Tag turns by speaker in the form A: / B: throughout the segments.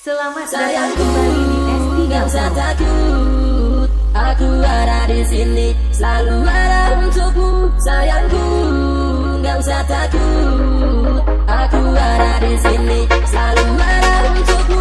A: Selamat datang kembali di S3
B: Gak usah takut, aku ada di sini, selalu ada untukmu, sayangku. Gak usah takut, aku ada di sini, selalu ada untukmu.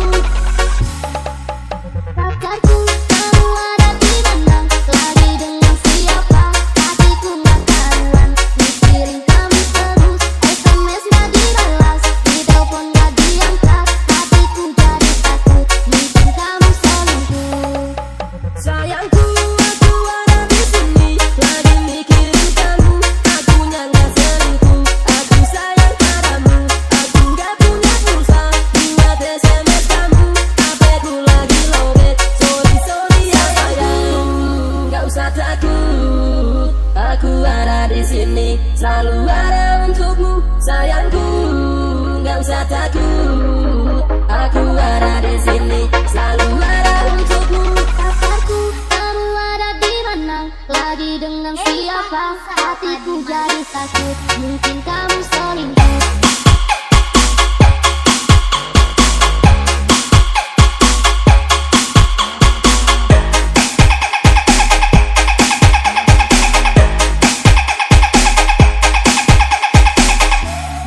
C: Pacarku kamu ada di mana? Lagi dengan siapa? Hatiku gak karuan, mikirin kamu terus. SMS gak dibalas, di telepon gak diangkat. Hatiku jadi takut, mungkin kamu selingkuh.
B: Sayangku, aku ada di sini, lagi mikirin kamu. Akunya gak selingkuh, aku sayang padamu. Aku gak punya pulsa buat SMS kamu. HPku lagi lowbat, sorry ya sayang. Gak usah takut, aku ada di sini, selalu ada untukmu, sayangku. Gak usah takut, aku ada di sini, selalu ada untukmu.
C: Pacarku kamu ada di mana? Lagi dengan siapa? Hatiku jadi takut, mungkin kamu selingkuh.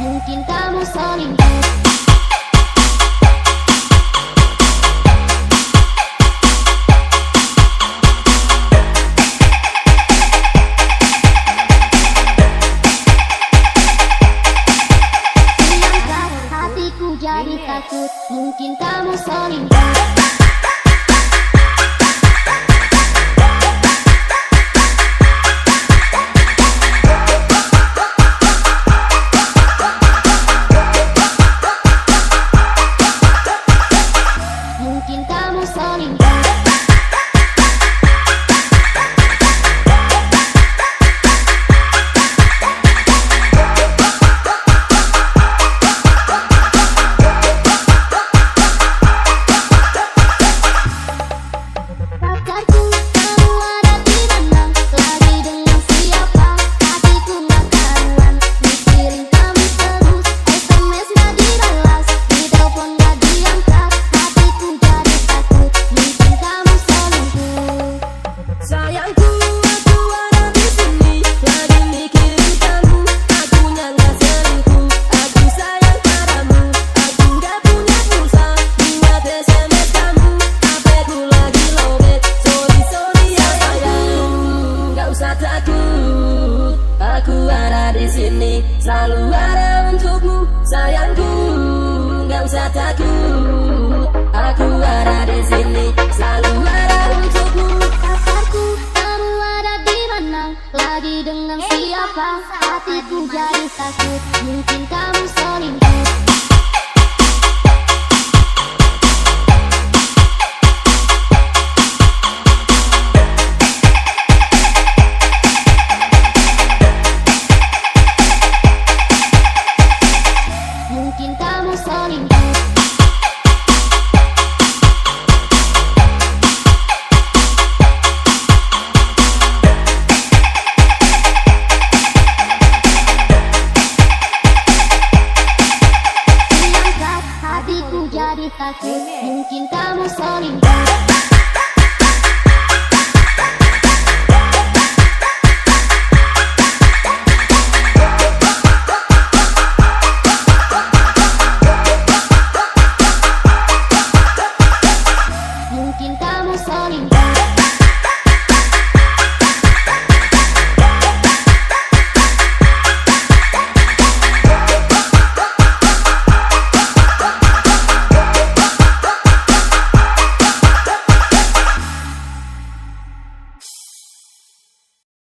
C: Mungkin kamu selingkuh. Menyangka hatiku jadi takut, mungkin kamu selingkuh. Mungkin kamu selingkuh. Pacarku kamu ada di mana? Lagi dengan siapa? Hatiku gak karuan, mikirin kamu terus. SMS gak dibalas, di telepon gak diangkat. Hatiku jadi takut, mungkin kamu selingkuh.
B: Sayangku, aku ada di sini, lagi mikirin kamu. Akunya gak selingkuh, aku sayang padamu. Aku gak punya pulsa buat SMS kamu. HPku lagi lowbat, sorry ya sayang. Gak usah takut, aku ada di sini, selalu ada untukmu, sayangku. Gak usah takut, aku ada di sini, selalu ada untukmu.
C: Pacarku kamu ada di mana? Lagi dengan siapa? Hatiku jadi takut, mungkin kamu selingkuh. Mungkin kamu selingkuh. Menyangka hatiku jadi takut, mungkin kamu selingkuh.